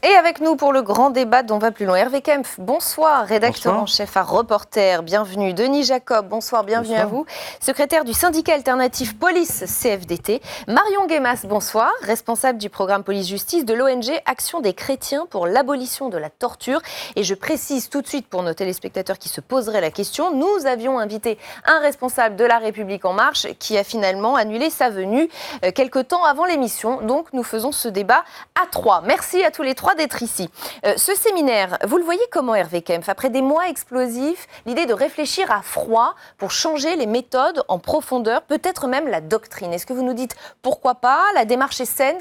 Et avec nous pour le grand débat dont va plus loin, Hervé Kempf, bonsoir, rédacteur en chef à Reporter, bienvenue. Denis Jacob, bonsoir, bienvenue à vous. Secrétaire du syndicat alternatif Police CFDT. Marion Guémas, bonsoir, responsable du programme Police-Justice de l'ONG Action des Chrétiens pour l'abolition de la torture. Et je précise tout de suite pour nos téléspectateurs qui se poseraient la question, nous avions invité un responsable de La République En Marche qui a finalement annulé sa venue quelque temps avant l'émission. Donc nous faisons ce débat à trois. Merci à tous les trois d'être ici. Ce séminaire, vous le voyez comment, Hervé Kempf? Après des mois explosifs, l'idée de réfléchir à froid pour changer les méthodes en profondeur, peut-être même la doctrine. Est-ce que vous nous dites pourquoi pas? La démarche est saine.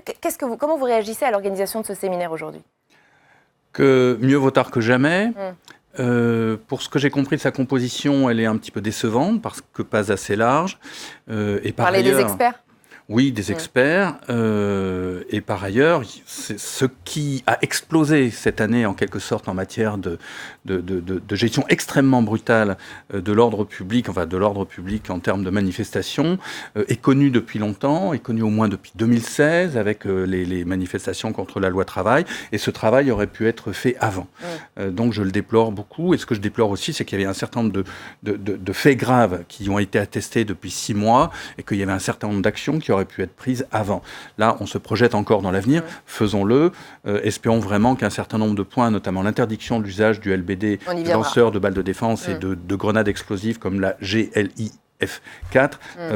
Comment vous réagissez à l'organisation de ce séminaire aujourd'hui? Que mieux vaut tard que jamais. Pour ce que j'ai compris de sa composition, elle est un petit peu décevante parce que pas assez large. Et par Parler ailleurs, des experts? Oui, des experts. Et par ailleurs, c'est ce qui a explosé cette année, en quelque sorte, en matière de gestion extrêmement brutale de l'ordre public, en termes de manifestations, est connu depuis longtemps, est connu au moins depuis 2016, avec les manifestations contre la loi travail. Et ce travail aurait pu être fait avant. Donc je le déplore beaucoup. Et ce que je déplore aussi, c'est qu'il y avait un certain nombre de faits graves qui ont été attestés depuis 6 mois et qu'il y avait un certain nombre d'actions qui auraient pu être prises avant. Là, on se projette encore dans l'avenir, faisons-le. Espérons vraiment qu'un certain nombre de points, notamment l'interdiction de l'usage du LBD, de lanceurs de balles de défense et de grenades explosives comme la GLIF4,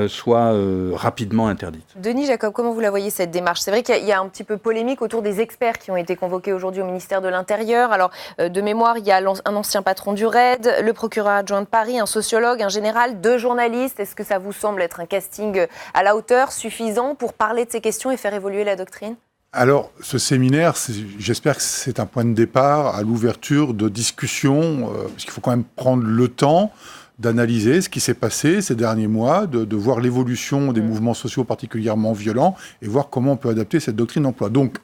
soit rapidement interdite. Denis Jacob, comment vous la voyez cette démarche? C'est vrai qu'il y a un petit peu polémique autour des experts qui ont été convoqués aujourd'hui au ministère de l'Intérieur. Alors, de mémoire, il y a un ancien patron du RAID, le procureur adjoint de Paris, un sociologue, un général, 2 journalistes. Est-ce que ça vous semble être un casting à la hauteur, suffisant pour parler de ces questions et faire évoluer la doctrine? Alors, ce séminaire, j'espère que c'est un point de départ à l'ouverture de discussions, parce qu'il faut quand même prendre le temps d'analyser ce qui s'est passé ces derniers mois, de voir l'évolution des mouvements sociaux particulièrement violents et voir comment on peut adapter cette doctrine d'emploi. Donc,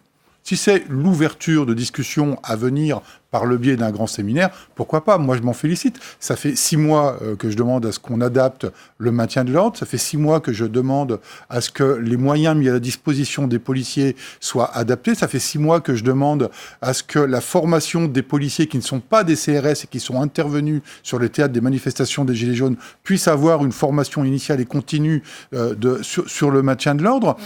si c'est l'ouverture de discussions à venir par le biais d'un grand séminaire, pourquoi pas? Moi, je m'en félicite. Ça fait 6 mois que je demande à ce qu'on adapte le maintien de l'ordre. Ça fait 6 mois que je demande à ce que les moyens mis à la disposition des policiers soient adaptés. Ça fait 6 mois que je demande à ce que la formation des policiers qui ne sont pas des CRS et qui sont intervenus sur les théâtres des manifestations des Gilets jaunes puissent avoir une formation initiale et continue sur le maintien de l'ordre.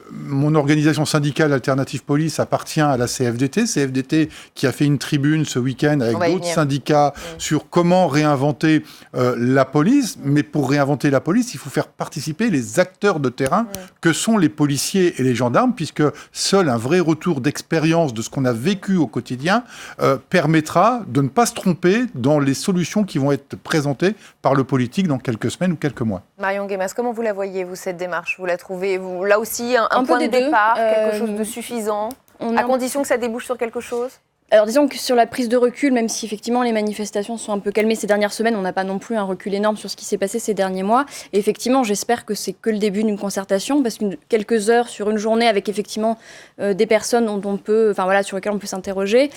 Mon organisation syndicale Alternative Police appartient à la CFDT qui a fait une tribune ce week-end avec d'autres syndicats sur comment réinventer la police. Mais pour réinventer la police, il faut faire participer les acteurs de terrain que sont les policiers et les gendarmes, puisque seul un vrai retour d'expérience de ce qu'on a vécu au quotidien permettra de ne pas se tromper dans les solutions qui vont être présentées par le politique dans quelques semaines ou quelques mois. Marion Guémas, comment vous la voyez, vous, cette démarche? Vous la trouvez, vous, là aussi, un point de départ, quelque chose de suffisant, à condition que ça débouche sur quelque chose? Alors disons que sur la prise de recul, même si effectivement les manifestations sont un peu calmées ces dernières semaines, on n'a pas non plus un recul énorme sur ce qui s'est passé ces derniers mois. Et effectivement, j'espère que c'est que le début d'une concertation, parce que quelques heures sur une journée avec effectivement des personnes dont on peut, sur lesquelles on peut s'interroger,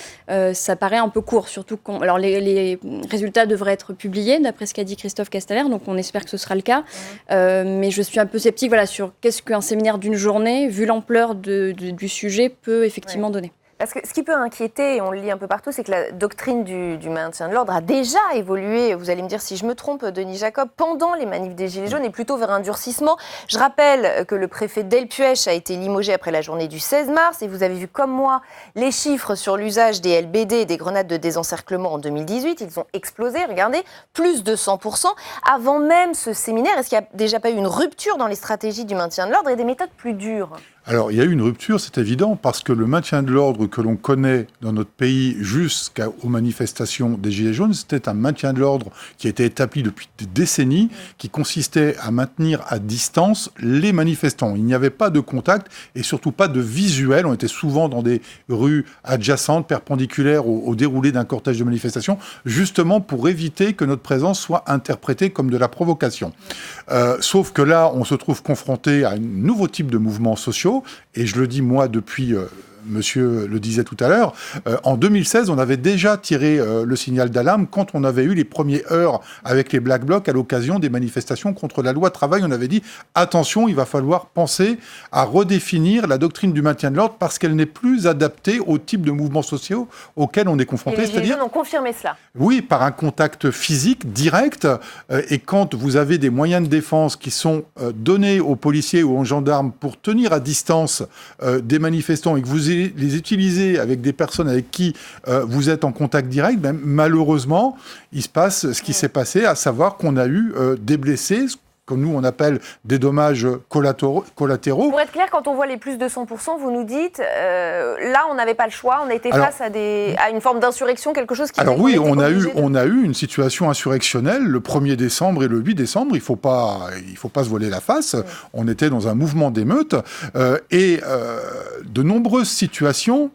ça paraît un peu court. Surtout alors les résultats devraient être publiés, d'après ce qu'a dit Christophe Castaner, donc on espère que ce sera le cas. Mais je suis un peu sceptique, sur qu'est-ce qu'un séminaire d'une journée, vu l'ampleur du sujet, peut effectivement donner. Parce que ce qui peut inquiéter, et on le lit un peu partout, c'est que la doctrine du maintien de l'ordre a déjà évolué, vous allez me dire si je me trompe, Denis Jacob, pendant les manifs des Gilets jaunes et plutôt vers un durcissement. Je rappelle que le préfet Delpuech a été limogé après la journée du 16 mars et vous avez vu comme moi les chiffres sur l'usage des LBD et des grenades de désencerclement en 2018. Ils ont explosé, regardez, plus de 100%. Avant même ce séminaire, est-ce qu'il n'y a déjà pas eu une rupture dans les stratégies du maintien de l'ordre et des méthodes plus dures ? Alors, il y a eu une rupture, c'est évident, parce que le maintien de l'ordre que l'on connaît dans notre pays jusqu'aux manifestations des Gilets jaunes, c'était un maintien de l'ordre qui a été établi depuis des décennies, qui consistait à maintenir à distance les manifestants. Il n'y avait pas de contact et surtout pas de visuel. On était souvent dans des rues adjacentes, perpendiculaires au déroulé d'un cortège de manifestations, justement pour éviter que notre présence soit interprétée comme de la provocation. Sauf que là, on se trouve confronté à un nouveau type de mouvements sociaux. Et je le dis, moi, depuis monsieur le disait tout à l'heure, en 2016, on avait déjà tiré le signal d'alarme quand on avait eu les premiers heurts avec les Black Blocs à l'occasion des manifestations contre la loi travail. On avait dit, attention, il va falloir penser à redéfinir la doctrine du maintien de l'ordre parce qu'elle n'est plus adaptée au type de mouvements sociaux auxquels on est confronté. Et les Gilets jaunes ont confirmé cela. Oui, par un contact physique direct. Et quand vous avez des moyens de défense qui sont donnés aux policiers ou aux gendarmes pour tenir à distance des manifestants et que vous les utilisez avec des personnes avec qui vous êtes en contact direct, ben, malheureusement, il se passe ce qui s'est passé, à savoir qu'on a eu des blessés, comme nous on appelle des dommages collatéraux. Pour être clair, quand on voit les plus de 100%, vous nous dites, là on n'avait pas le choix, on était face à une forme d'insurrection, quelque chose qui... Alors oui, on a eu une situation insurrectionnelle le 1er décembre et le 8 décembre, il faut pas se voiler la face, on était dans un mouvement d'émeute, et de nombreuses situations.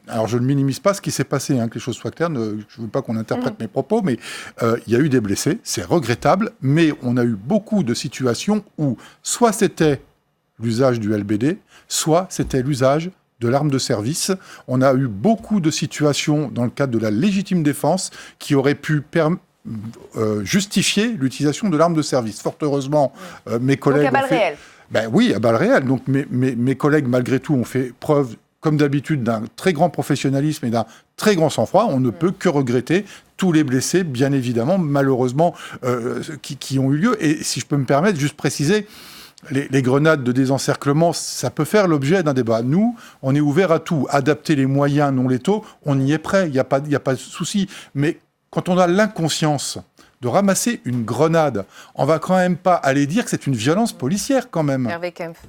Alors, je ne minimise pas ce qui s'est passé, que les choses soient claires, je ne veux pas qu'on interprète mes propos, mais il y a eu des blessés, c'est regrettable, mais on a eu beaucoup de situations où soit c'était l'usage du LBD, soit c'était l'usage de l'arme de service. On a eu beaucoup de situations dans le cadre de la légitime défense qui auraient pu justifier l'utilisation de l'arme de service. Fort heureusement, mes collègues... Donc à balles réelles. Ben oui, à balles réelles. Donc mes collègues, malgré tout, ont fait preuve comme d'habitude, d'un très grand professionnalisme et d'un très grand sang-froid. On ne peut que regretter tous les blessés, bien évidemment, malheureusement, qui ont eu lieu. Et si je peux me permettre, juste préciser, les grenades de désencerclement, ça peut faire l'objet d'un débat. Nous, on est ouvert à tout. Adapter les moyens non létaux, on y est prêt, il n'y a pas de souci. Mais quand on a l'inconscience de ramasser une grenade, on va quand même pas aller dire que c'est une violence policière, quand même. Hervé Kempf.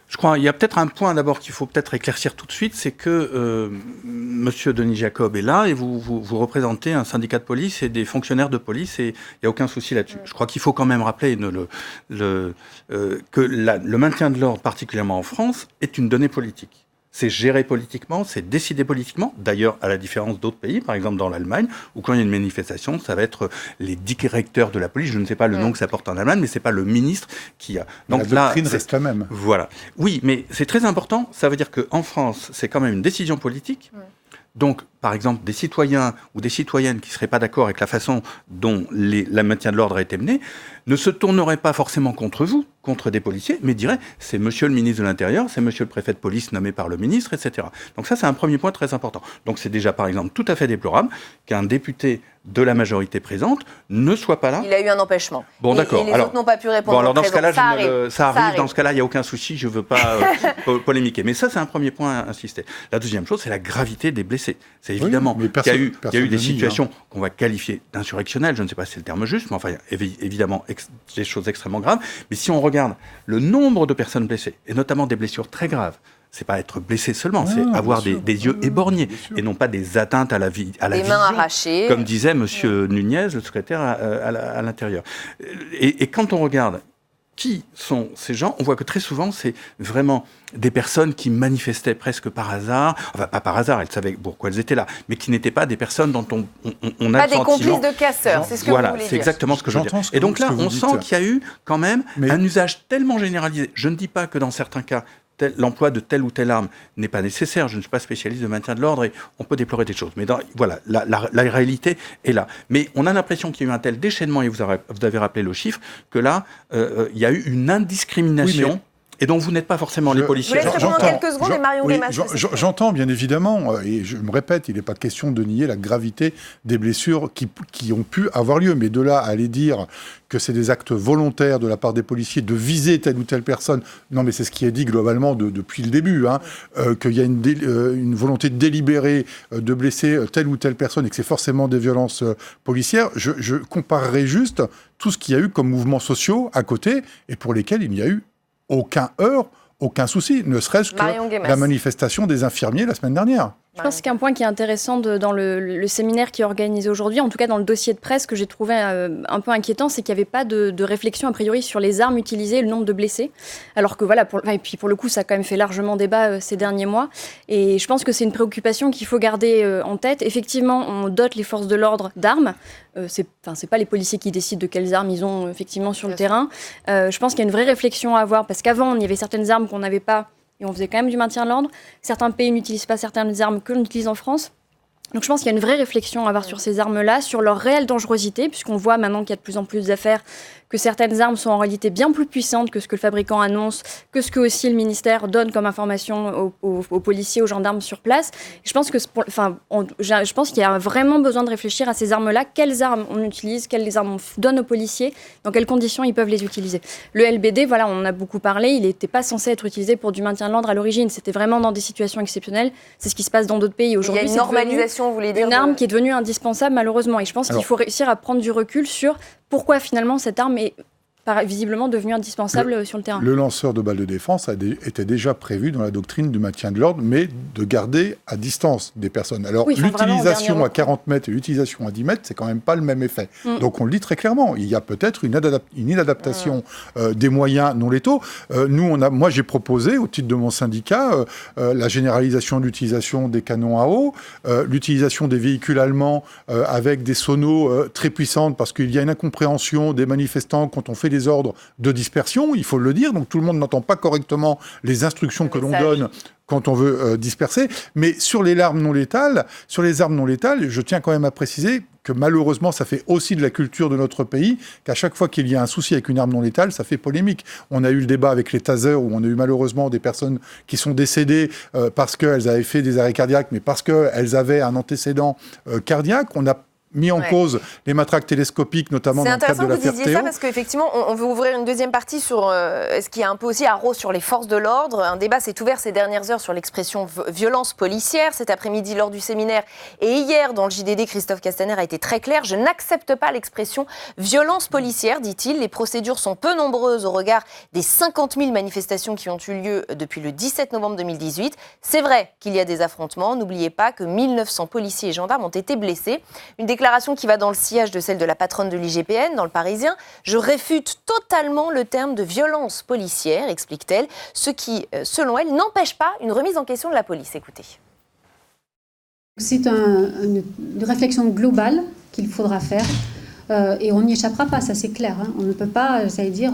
Je crois qu'il y a peut-être un point d'abord qu'il faut peut-être éclaircir tout de suite, c'est que Monsieur Denis Jacob est là et vous représentez un syndicat de police et des fonctionnaires de police et il n'y a aucun souci là-dessus. Je crois qu'il faut quand même rappeler que le maintien de l'ordre, particulièrement en France, est une donnée politique. C'est géré politiquement, c'est décidé politiquement. D'ailleurs, à la différence d'autres pays, par exemple dans l'Allemagne, où quand il y a une manifestation, ça va être les directeurs de la police. Je ne sais pas le nom que ça porte en Allemagne, mais c'est pas le ministre qui a. Donc la doctrine reste la même. Voilà. Oui, mais c'est très important. Ça veut dire qu'en France, c'est quand même une décision politique. Donc, par exemple, des citoyens ou des citoyennes qui ne seraient pas d'accord avec la façon dont le maintien de l'ordre a été mené, ne se tourneraient pas forcément contre vous, contre des policiers, mais diraient c'est monsieur le ministre de l'Intérieur, c'est monsieur le préfet de police nommé par le ministre, etc. Donc ça, c'est un premier point très important. Donc c'est déjà, par exemple, tout à fait déplorable qu'un député de la majorité présente ne soit pas là. Il a eu un empêchement. Bon, d'accord. Et les autres n'ont pas pu répondre. Bon, alors dans ce cas-là, ça arrive. Dans ce cas-là, il n'y a aucun souci, je ne veux pas polémiquer. Mais ça, c'est un premier point à insister. La deuxième chose, c'est la gravité des blessés. C'est évidemment qu'il y a eu des situations qu'on va qualifier d'insurrectionnelles, je ne sais pas si c'est le terme juste, mais enfin, évidemment, des choses extrêmement graves. Mais si on regarde le nombre de personnes blessées, et notamment des blessures très graves, c'est pas être blessé seulement, c'est avoir des yeux éborgnés et non pas des atteintes à la vie, à la vision, mains arrachées, comme disait Monsieur Nunez, le secrétaire à l'Intérieur. Et quand on regarde qui sont ces gens, on voit que très souvent, c'est vraiment des personnes qui manifestaient presque par hasard, enfin pas par hasard, elles savaient pourquoi elles étaient là, mais qui n'étaient pas des personnes dont on a pas le sentiment... Pas des complices de casseurs, c'est ce que vous voulez dire. Voilà, c'est exactement ce que je veux dire. Et donc là, on sent qu'il y a eu quand même un usage tellement généralisé. Je ne dis pas que dans certains cas, l'emploi de telle ou telle arme n'est pas nécessaire. Je ne suis pas spécialiste de maintien de l'ordre et on peut déplorer des choses. Mais voilà, la réalité est là. Mais on a l'impression qu'il y a eu un tel déchaînement, et vous avez rappelé le chiffre, que là, il y a eu une indiscrimination. Oui, et dont vous n'êtes pas forcément les policiers. Je vous laisse pendant quelques secondes et Marion Guémas. J'entends bien évidemment, et je me répète, il n'est pas question de nier la gravité des blessures qui ont pu avoir lieu. Mais de là à aller dire que c'est des actes volontaires de la part des policiers de viser telle ou telle personne, non mais c'est ce qui est dit globalement depuis le début, qu'il y a une volonté délibérée de blesser telle ou telle personne et que c'est forcément des violences policières. Je comparerai juste tout ce qu'il y a eu comme mouvements sociaux à côté et pour lesquels il n'y a eu aucun heurt, aucun souci, ne serait-ce que la manifestation des infirmiers la semaine dernière. Je pense qu'un point qui est intéressant dans le séminaire qui est organisé aujourd'hui, en tout cas dans le dossier de presse que j'ai trouvé un peu inquiétant, c'est qu'il n'y avait pas de réflexion a priori sur les armes utilisées et le nombre de blessés. Alors que voilà, et puis pour le coup, ça a quand même fait largement débat ces derniers mois. Et je pense que c'est une préoccupation qu'il faut garder en tête. Effectivement, on dote les forces de l'ordre d'armes. C'est pas les policiers qui décident de quelles armes ils ont effectivement sur le terrain. Je pense qu'il y a une vraie réflexion à avoir parce qu'avant, il y avait certaines armes qu'on n'avait pas et on faisait quand même du maintien de l'ordre. Certains pays n'utilisent pas certaines armes que l'on utilise en France. Donc je pense qu'il y a une vraie réflexion à avoir sur ces armes-là, sur leur réelle dangerosité, puisqu'on voit maintenant qu'il y a de plus en plus d'affaires que certaines armes sont en réalité bien plus puissantes que ce que le fabricant annonce, que ce que aussi le ministère donne comme information aux policiers, aux gendarmes sur place. Je pense je pense qu'il y a vraiment besoin de réfléchir à ces armes-là. Quelles armes on utilise, quelles armes on donne aux policiers, dans quelles conditions ils peuvent les utiliser. Le LBD, voilà, on en a beaucoup parlé, il n'était pas censé être utilisé pour du maintien de l'ordre à l'origine. C'était vraiment dans des situations exceptionnelles. C'est ce qui se passe dans d'autres pays. Aujourd'hui, il y a une normalisation, vous voulez dire, une arme qui est devenue indispensable, malheureusement. Et je pense qu'il faut réussir à prendre du recul sur pourquoi finalement cette arme est visiblement devenue indispensable sur le terrain. Le lanceur de balles de défense était déjà prévu dans la doctrine du maintien de l'ordre, mais de garder à distance des personnes. Alors, oui, l'utilisation à 40 mètres et l'utilisation à 10 mètres, c'est quand même pas le même effet. Donc, on le dit très clairement. Il y a peut-être une inadaptation des moyens non létaux. Moi, j'ai proposé, au titre de mon syndicat, la généralisation de l'utilisation des canons à eau, l'utilisation des véhicules allemands avec des sonos très puissantes, parce qu'il y a une incompréhension des manifestants quand on fait des ordres de dispersion, il faut le dire, donc tout le monde n'entend pas correctement les instructions que l'on donne quand on veut disperser. Mais sur les armes non létales, je tiens quand même à préciser que malheureusement, ça fait aussi de la culture de notre pays, qu'à chaque fois qu'il y a un souci avec une arme non létale, ça fait polémique. On a eu le débat avec les tasers, où on a eu malheureusement des personnes qui sont décédées parce qu'elles avaient fait des arrêts cardiaques, mais parce qu'elles avaient un antécédent cardiaque. On a mis en cause les matraques télescopiques, notamment dans le cadre de l'affaire Théo. C'est intéressant que vous disiez ça, parce qu'effectivement, on veut ouvrir une deuxième partie sur ce qui est un peu aussi haro sur les forces de l'ordre. Un débat s'est ouvert ces dernières heures sur l'expression violence policière. Cet après-midi, lors du séminaire, et hier, dans le JDD, Christophe Castaner a été très clair. Je n'accepte pas l'expression violence policière, dit-il. Les procédures sont peu nombreuses au regard des 50 000 manifestations qui ont eu lieu depuis le 17 novembre 2018. C'est vrai qu'il y a des affrontements. N'oubliez pas que 1900 policiers et gendarmes ont été blessés. Une déclaration qui va dans le sillage de celle de la patronne de l'IGPN, dans le Parisien. Je réfute totalement le terme de violence policière, explique-t-elle, ce qui, selon elle, n'empêche pas une remise en question de la police. Écoutez. C'est une réflexion globale qu'il faudra faire et on n'y échappera pas, ça c'est clair. On ne peut pas, ça veut dire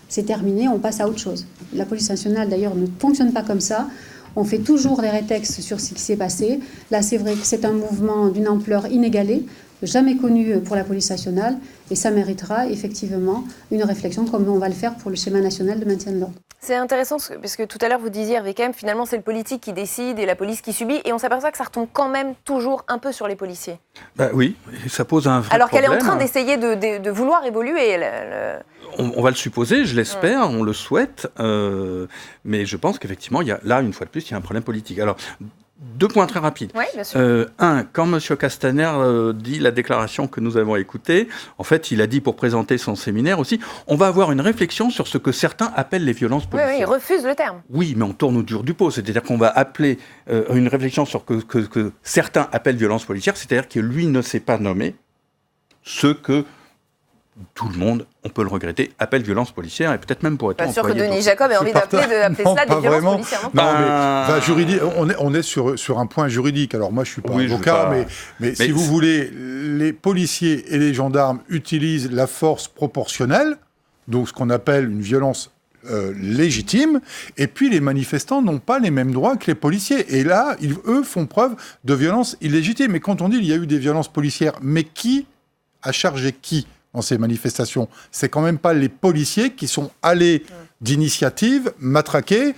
c'est terminé, on passe à autre chose. La police nationale d'ailleurs ne fonctionne pas comme ça. On fait toujours des rétextes sur ce qui s'est passé. Là, c'est vrai que c'est un mouvement d'une ampleur inégalée, jamais connu pour la police nationale, et ça méritera effectivement une réflexion comme on va le faire pour le schéma national de maintien de l'ordre. C'est intéressant parce que tout à l'heure vous disiez, Hervé Kempf, finalement c'est le politique qui décide et la police qui subit, et on s'aperçoit que ça retombe quand même toujours un peu sur les policiers. Oui, et ça pose un vrai alors problème. Qu'elle est en train d'essayer de vouloir évoluer. On va le supposer, je l'espère, on le souhaite, mais je pense qu'effectivement, il y a, là, une fois de plus, il y a un problème politique. Alors, 2 points très rapides. Oui, bien sûr. Quand M. Castaner dit la déclaration que nous avons écoutée, en fait, il a dit pour présenter son séminaire aussi, on va avoir une réflexion sur ce que certains appellent les violences policières. Oui, il refuse le terme. Oui, mais on tourne autour du pot, c'est-à-dire qu'on va appeler une réflexion sur que certains appellent violences policières, c'est-à-dire que lui ne s'est pas nommé ce que tout le monde, on peut le regretter, appelle violence policière, et peut-être même pourrait-on... Pas sûr que Denis Jacob ait envie d'appeler cela des violences policières. On est sur un point juridique. Alors moi, je ne suis pas avocat, mais si vous voulez, les policiers et les gendarmes utilisent la force proportionnelle, donc ce qu'on appelle une violence légitime, et puis les manifestants n'ont pas les mêmes droits que les policiers. Et là, eux font preuve de violence illégitime. Et quand on dit qu'il y a eu des violences policières, mais qui a chargé qui dans ces manifestations? C'est quand même pas les policiers qui sont allés d'initiative matraquer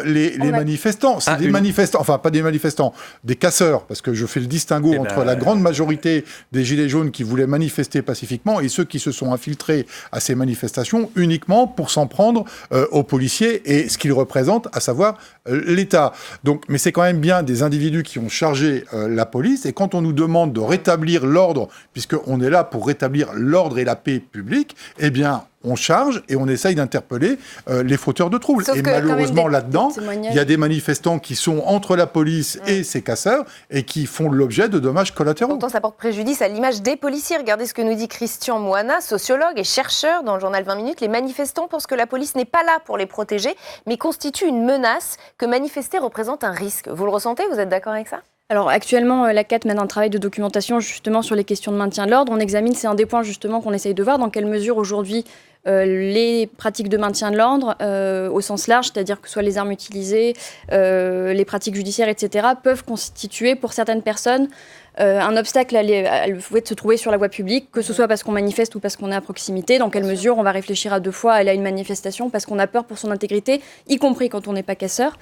les manifestants. C'est des manifestants, enfin pas des manifestants, des casseurs, parce que je fais le distinguo entre la grande majorité des gilets jaunes qui voulaient manifester pacifiquement et ceux qui se sont infiltrés à ces manifestations uniquement pour s'en prendre aux policiers et ce qu'ils représentent, à savoir l'État. Donc, mais c'est quand même bien des individus qui ont chargé la police, et quand on nous demande de rétablir l'ordre, puisqu'on est là pour rétablir l'ordre et la paix publique, eh bien, on charge et on essaye d'interpeller les fauteurs de troubles. Et malheureusement, là-dedans, il y a des manifestants qui sont entre la police et ces casseurs et qui font l'objet de dommages collatéraux. Pourtant, ça porte préjudice à l'image des policiers. Regardez ce que nous dit Christian Moana, sociologue et chercheur dans le journal 20 minutes. Les manifestants pensent que la police n'est pas là pour les protéger, mais constitue une menace, que manifester représente un risque. Vous le ressentez? Vous êtes d'accord avec ça? Alors actuellement, la CAT mène un travail de documentation justement sur les questions de maintien de l'ordre. On examine, c'est un des points justement qu'on essaye de voir, dans quelle mesure aujourd'hui les pratiques de maintien de l'ordre au sens large, c'est-à-dire que soit les armes utilisées, les pratiques judiciaires, etc., peuvent constituer pour certaines personnes un obstacle à le fait de se trouver sur la voie publique, que ce soit parce qu'on manifeste ou parce qu'on est à proximité. Dans quelle mesure on va réfléchir à 2 fois à aller à une manifestation parce qu'on a peur pour son intégrité, y compris quand on n'est pas casseur.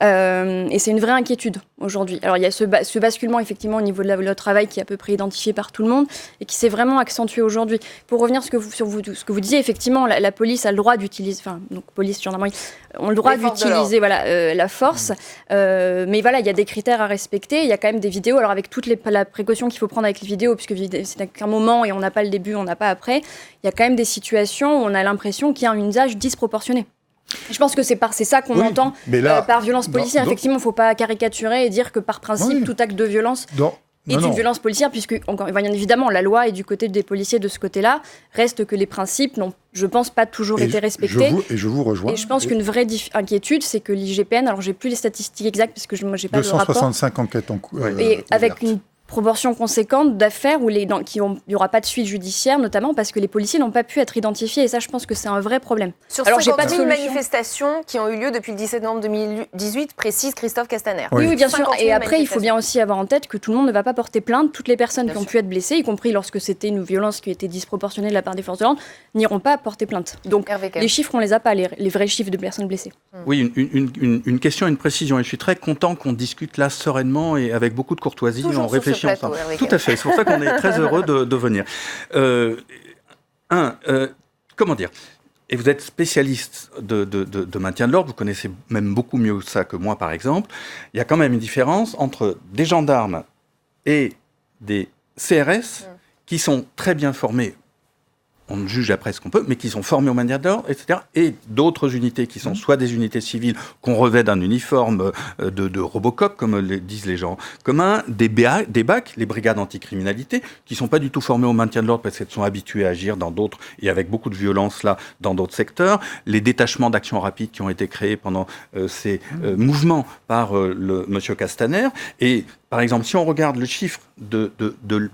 Et c'est une vraie inquiétude aujourd'hui. Alors il y a ce basculement effectivement au niveau de le travail qui est à peu près identifié par tout le monde et qui s'est vraiment accentué aujourd'hui. Pour revenir sur ce que vous disiez, effectivement, la police a le droit d'utiliser, donc police, gendarmerie, ont le droit d'utiliser la force. Mais voilà, il y a des critères à respecter. Il y a quand même des vidéos. Alors avec toute la précaution qu'il faut prendre avec les vidéos, puisque c'est qu'un moment et on n'a pas le début, on n'a pas après. Il y a quand même des situations où on a l'impression qu'il y a un usage disproportionné. Je pense que c'est ça qu'on entend par violence policière. Effectivement, il ne faut pas caricaturer et dire que par principe, tout acte de violence est une violence policière, puisque, bien évidemment, la loi est du côté des policiers de ce côté-là. Reste que les principes n'ont, je pense, pas toujours été respectés. Je vous rejoins. Et je pense qu'une vraie inquiétude, c'est que l'IGPN, alors j'ai plus les statistiques exactes, parce que moi, j'ai pas le rapport. 265 enquêtes en cours. Et avec une proportion conséquente d'affaires où il n'y aura pas de suite judiciaire, notamment parce que les policiers n'ont pas pu être identifiés. Et ça, je pense que c'est un vrai problème. Sur 50 000 manifestations qui ont eu lieu depuis le 17 novembre 2018, précise Christophe Castaner. Oui, bien sûr. Et après, il faut bien aussi avoir en tête que tout le monde ne va pas porter plainte. Toutes les personnes qui ont pu être blessées, y compris lorsque c'était une violence qui était disproportionnée de la part des forces de l'ordre, n'iront pas porter plainte. Donc, les chiffres, on ne les a pas, les vrais chiffres de personnes blessées. Oui, une question et une précision. Et je suis très content qu'on discute là sereinement et avec beaucoup de courtoisie. Toujours en réfléchissant. Tout à fait, c'est pour ça qu'on est très heureux de venir. Comment dire ? Et vous êtes spécialiste de maintien de l'ordre, vous connaissez même beaucoup mieux ça que moi, par exemple. Il y a quand même une différence entre des gendarmes et des CRS qui sont très bien formés. On juge après ce qu'on peut, mais qui sont formés au maintien de l'ordre, etc. Et d'autres unités qui sont soit des unités civiles qu'on revêt d'un uniforme de Robocop, comme disent les gens communs, des BAC, les brigades anticriminalité, qui ne sont pas du tout formées au maintien de l'ordre parce qu'elles sont habituées à agir dans d'autres, et avec beaucoup de violence là, dans d'autres secteurs. Les détachements d'action rapide qui ont été créés pendant ces mouvements par monsieur Castaner. Et par exemple, si on regarde le chiffre de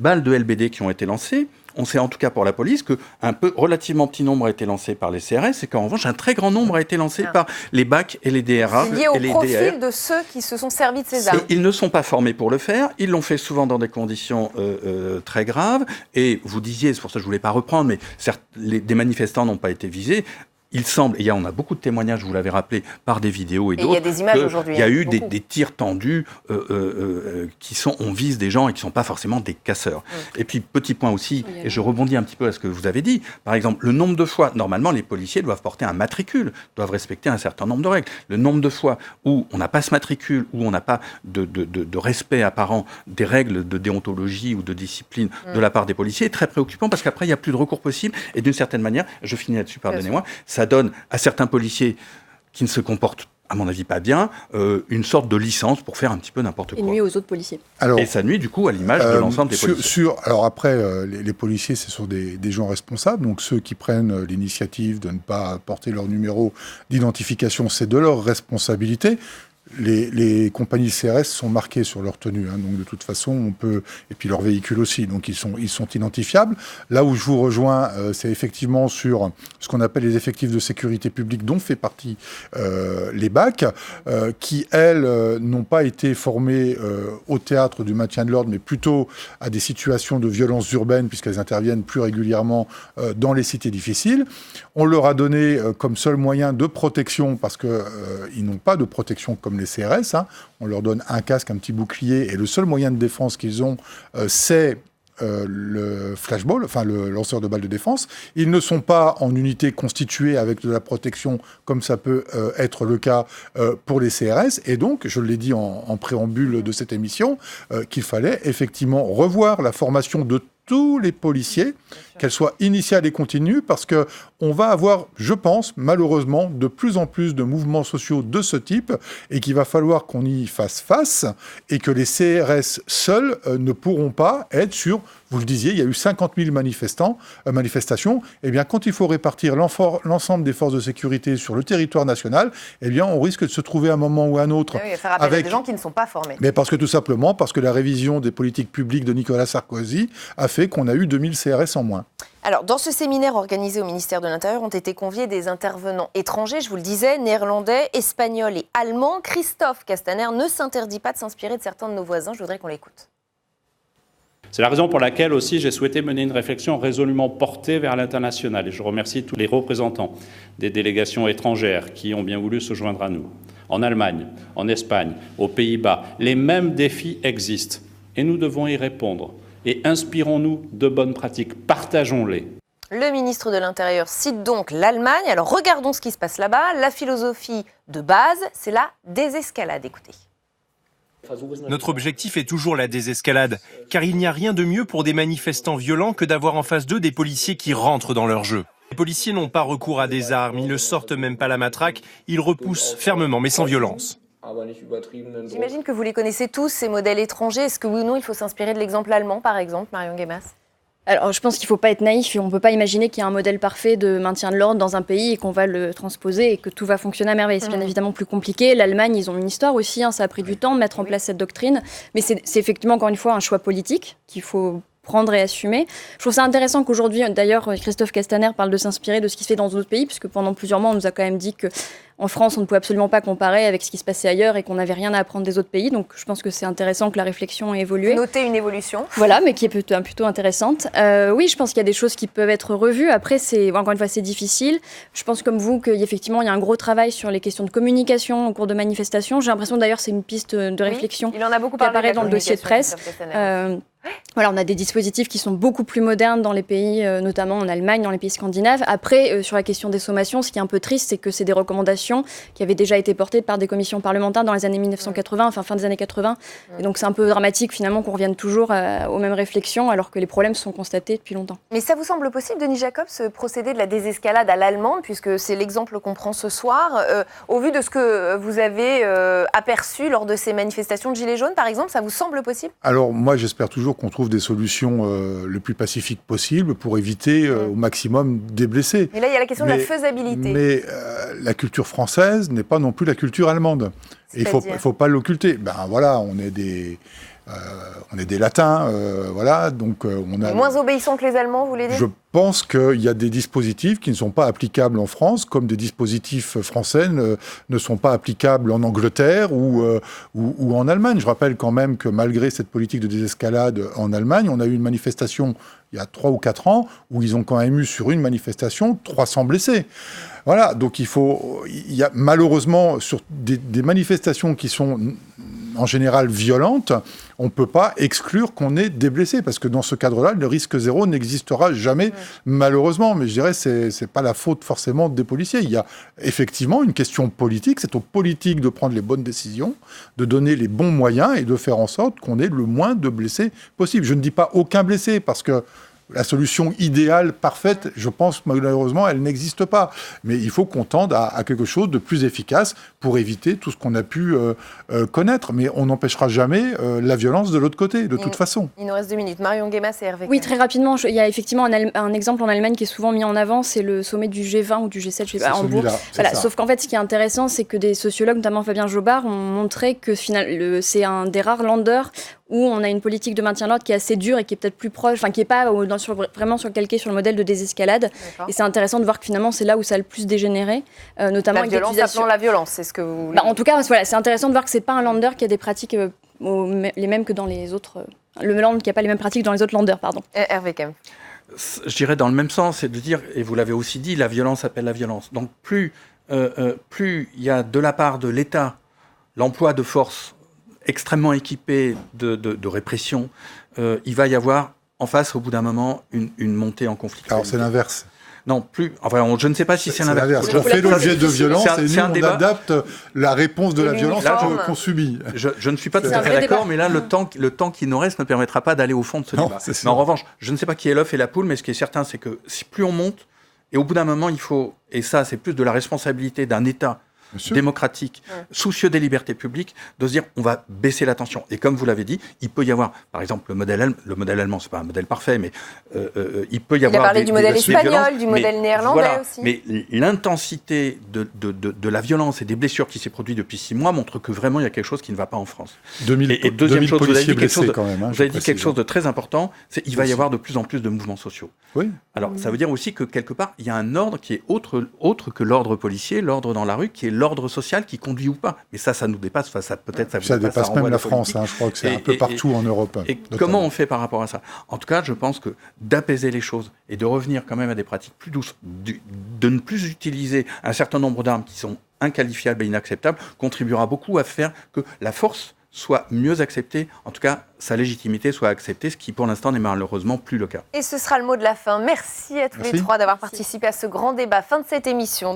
balles de LBD qui ont été lancées, on sait en tout cas pour la police qu'un relativement petit nombre a été lancé par les CRS et qu'en revanche, un très grand nombre a été lancé par les BAC et les DRA. C'est lié au profil de ceux qui se sont servis de ces armes. Ils ne sont pas formés pour le faire. Ils l'ont fait souvent dans des conditions très graves. Et vous disiez, c'est pour ça que je ne voulais pas reprendre, mais certes, des manifestants n'ont pas été visés. Il semble, et on a beaucoup de témoignages, vous l'avez rappelé, par des vidéos et d'autres. Il y a des images aujourd'hui. Il y a eu des tirs tendus on vise des gens et qui ne sont pas forcément des casseurs. Et puis, petit point aussi, et je rebondis un petit peu à ce que vous avez dit, par exemple, le nombre de fois, normalement, les policiers doivent porter un matricule, doivent respecter un certain nombre de règles. Le nombre de fois où on n'a pas ce matricule, où on n'a pas de respect apparent des règles de déontologie ou de discipline de la part des policiers est très préoccupant parce qu'après, il n'y a plus de recours possible. Et d'une certaine manière, je finis là-dessus, pardonnez-moi, ça donne à certains policiers qui ne se comportent, à mon avis, pas bien, une sorte de licence pour faire un petit peu n'importe quoi. Et nuit aux autres policiers. Alors, et ça nuit, du coup, à l'image de l'ensemble des policiers. Alors après, les policiers, ce sont des gens responsables. Donc ceux qui prennent l'initiative de ne pas porter leur numéro d'identification, c'est de leur responsabilité. Les compagnies CRS sont marquées sur leur tenue, hein, donc de toute façon on peut, et puis leurs véhicules aussi, donc ils sont identifiables. Là où je vous rejoins, c'est effectivement sur ce qu'on appelle les effectifs de sécurité publique, dont fait partie les BAC, qui elles n'ont pas été formées au théâtre du maintien de l'ordre, mais plutôt à des situations de violence urbaine, puisqu'elles interviennent plus régulièrement dans les cités difficiles. On leur a donné comme seul moyen de protection, parce que ils n'ont pas de protection comme les CRS, hein. On leur donne un casque, un petit bouclier, et le seul moyen de défense qu'ils ont, c'est le flashball, enfin le lanceur de balles de défense. Ils ne sont pas en unité constituée avec de la protection, comme ça peut être le cas pour les CRS. Et donc, je l'ai dit en préambule de cette émission, qu'il fallait effectivement revoir la formation de tous les policiers, qu'elle soit initiale et continue, parce que on va avoir, je pense, malheureusement, de plus en plus de mouvements sociaux de ce type, et qu'il va falloir qu'on y fasse face, et que les CRS seuls ne pourront pas être sur, vous le disiez, il y a eu 50 000 manifestations, et bien quand il faut répartir l'ensemble des forces de sécurité sur le territoire national, eh bien on risque de se trouver à un moment ou à un autre avec des gens qui ne sont pas formés. Mais parce que la révision des politiques publiques de Nicolas Sarkozy a fait qu'on a eu 2000 CRS en moins. Alors, dans ce séminaire organisé au ministère de l'Intérieur ont été conviés des intervenants étrangers, je vous le disais, néerlandais, espagnols et allemands. Christophe Castaner ne s'interdit pas de s'inspirer de certains de nos voisins. Je voudrais qu'on l'écoute. C'est la raison pour laquelle aussi j'ai souhaité mener une réflexion résolument portée vers l'international. Et je remercie tous les représentants des délégations étrangères qui ont bien voulu se joindre à nous. En Allemagne, en Espagne, aux Pays-Bas, les mêmes défis existent et nous devons y répondre. Et inspirons-nous de bonnes pratiques, partageons-les. Le ministre de l'Intérieur cite donc l'Allemagne. Alors regardons ce qui se passe là-bas. La philosophie de base, c'est la désescalade. Écoutez. Notre objectif est toujours la désescalade, car il n'y a rien de mieux pour des manifestants violents que d'avoir en face d'eux des policiers qui rentrent dans leur jeu. Les policiers n'ont pas recours à des armes, ils ne sortent même pas la matraque, ils repoussent fermement mais sans violence. J'imagine que vous les connaissez tous, ces modèles étrangers. Est-ce que oui ou non, il faut s'inspirer de l'exemple allemand, par exemple, Marion Guémas ? Alors, je pense qu'il ne faut pas être naïf et on ne peut pas imaginer qu'il y a un modèle parfait de maintien de l'ordre dans un pays et qu'on va le transposer et que tout va fonctionner à merveille. C'est bien évidemment plus compliqué. L'Allemagne, ils ont une histoire aussi, ça a pris du temps de mettre en place cette doctrine. Mais c'est effectivement, encore une fois, un choix politique qu'il faut prendre et assumer. Je trouve ça intéressant qu'aujourd'hui, d'ailleurs, Christophe Castaner parle de s'inspirer de ce qui se fait dans d'autres pays, puisque pendant plusieurs mois, on nous a quand même dit qu'en France, on ne pouvait absolument pas comparer avec ce qui se passait ailleurs et qu'on n'avait rien à apprendre des autres pays. Donc, je pense que c'est intéressant que la réflexion ait évolué. Noter une évolution. Voilà, mais qui est plutôt intéressante. Oui, je pense qu'il y a des choses qui peuvent être revues. Après, encore une fois, c'est difficile. Je pense comme vous qu'effectivement, il y a un gros travail sur les questions de communication au cours de manifestations. J'ai l'impression d'ailleurs c'est une piste de réflexion il en a beaucoup qui apparaît dans le dossier de presse. Voilà, on a des dispositifs qui sont beaucoup plus modernes dans les pays, notamment en Allemagne, dans les pays scandinaves. Après, sur la question des sommations, ce qui est un peu triste, c'est que c'est des recommandations qui avaient déjà été portées par des commissions parlementaires dans les années 1980, enfin fin des années 80. Et donc c'est un peu dramatique finalement qu'on revienne toujours aux mêmes réflexions alors que les problèmes sont constatés depuis longtemps. Mais ça vous semble possible, Denis Jacob, ce procédé de la désescalade à l'allemande, puisque c'est l'exemple qu'on prend ce soir, au vu de ce que vous avez aperçu lors de ces manifestations de Gilets jaunes, par exemple, ça vous semble possible ? Alors moi, j'espère toujours qu'on trouve des solutions le plus pacifiques possible pour éviter au maximum des blessés. Mais là, il y a la question de la faisabilité. Mais la culture française n'est pas non plus la culture allemande. Et il ne faut pas l'occulter. Ben voilà, on est des latins, voilà, donc on a... Moins obéissants que les Allemands, vous voulez dire ? Je pense qu'il y a des dispositifs qui ne sont pas applicables en France, comme des dispositifs français ne sont pas applicables en Angleterre ou en Allemagne. Je rappelle quand même que malgré cette politique de désescalade en Allemagne, on a eu une manifestation il y a 3 ou 4 ans où ils ont quand même eu sur une manifestation 300 blessés. Voilà, donc il y a malheureusement sur des manifestations qui sont en général violentes, on ne peut pas exclure qu'on ait des blessés, parce que dans ce cadre-là, le risque zéro n'existera jamais, malheureusement. Mais je dirais que ce n'est pas la faute forcément des policiers. Il y a effectivement une question politique, c'est aux politiques de prendre les bonnes décisions, de donner les bons moyens et de faire en sorte qu'on ait le moins de blessés possible. Je ne dis pas aucun blessé, parce que la solution idéale, parfaite, je pense malheureusement, elle n'existe pas. Mais il faut qu'on tende à quelque chose de plus efficace pour éviter tout ce qu'on a pu connaître. Mais on n'empêchera jamais la violence de l'autre côté, de toute façon. Il nous reste 2 minutes. Marion Guémas et Hervé. Oui, très rapidement. Il y a effectivement un exemple en Allemagne qui est souvent mis en avant, c'est le sommet du G20 ou du G7, je sais pas, à Hambourg. Voilà, sauf qu'en fait, ce qui est intéressant, c'est que des sociologues, notamment Fabien Jobard, ont montré que c'est un des rares landers où on a une politique de maintien de l'ordre qui est assez dure et qui est peut-être plus proche, enfin qui n'est pas vraiment calquée sur le modèle de désescalade. D'accord. Et c'est intéressant de voir que finalement c'est là où ça a le plus dégénéré, notamment la violence appelant la violence, c'est ce que vous voulez. En tout cas, voilà, c'est intéressant de voir que c'est pas un lander qui a des pratiques les mêmes que dans les autres. Le land qui n'a pas les mêmes pratiques dans les autres landers, pardon. Hervé Kempf. Je dirais dans le même sens, c'est de dire, et vous l'avez aussi dit, la violence appelle la violence. Donc plus il y a de la part de l'État l'emploi de force extrêmement équipé de répression, il va y avoir en face, au bout d'un moment, une montée en conflictualité. Alors c'est l'inverse. Non, plus. Enfin, je ne sais pas si c'est l'inverse. On fait l'objet de violence et nous, on adapte la réponse de la violence qu'on subit. Je ne suis pas tout à fait d'accord, mais là, le temps qui nous reste ne permettra pas d'aller au fond de ce débat. Mais en revanche, je ne sais pas qui est l'œuf et la poule, mais ce qui est certain, c'est que plus on monte, et au bout d'un moment, il faut, et ça, c'est plus de la responsabilité d'un État démocratique, soucieux des libertés publiques, de se dire on va baisser la tension. Et comme vous l'avez dit, il peut y avoir, par exemple, le modèle allemand, c'est pas un modèle parfait, mais il peut y avoir. Il a parlé du modèle espagnol, violences, du modèle néerlandais aussi. Mais l'intensité de la violence et des blessures qui s'est produite depuis 6 mois montre que vraiment il y a quelque chose qui ne va pas en France. 2000 chose, vous avez dit quelque chose de très important, c'est qu'il va y avoir de plus en plus de mouvements sociaux. Oui. Alors, ça veut dire aussi que quelque part, il y a un ordre qui est autre que l'ordre policier, l'ordre dans la rue, qui est l'ordre social qui conduit ou pas. Mais ça nous dépasse. Ça dépasse même la France. Je crois que c'est un peu partout en Europe. Et comment on fait par rapport à ça? En tout cas, je pense que d'apaiser les choses et de revenir quand même à des pratiques plus douces, de ne plus utiliser un certain nombre d'armes qui sont inqualifiables et inacceptables, contribuera beaucoup à faire que la force soit mieux acceptée, en tout cas sa légitimité soit acceptée, ce qui pour l'instant n'est malheureusement plus le cas. Et ce sera le mot de la fin. Merci à tous les trois d'avoir participé à ce grand débat. Fin de cette émission.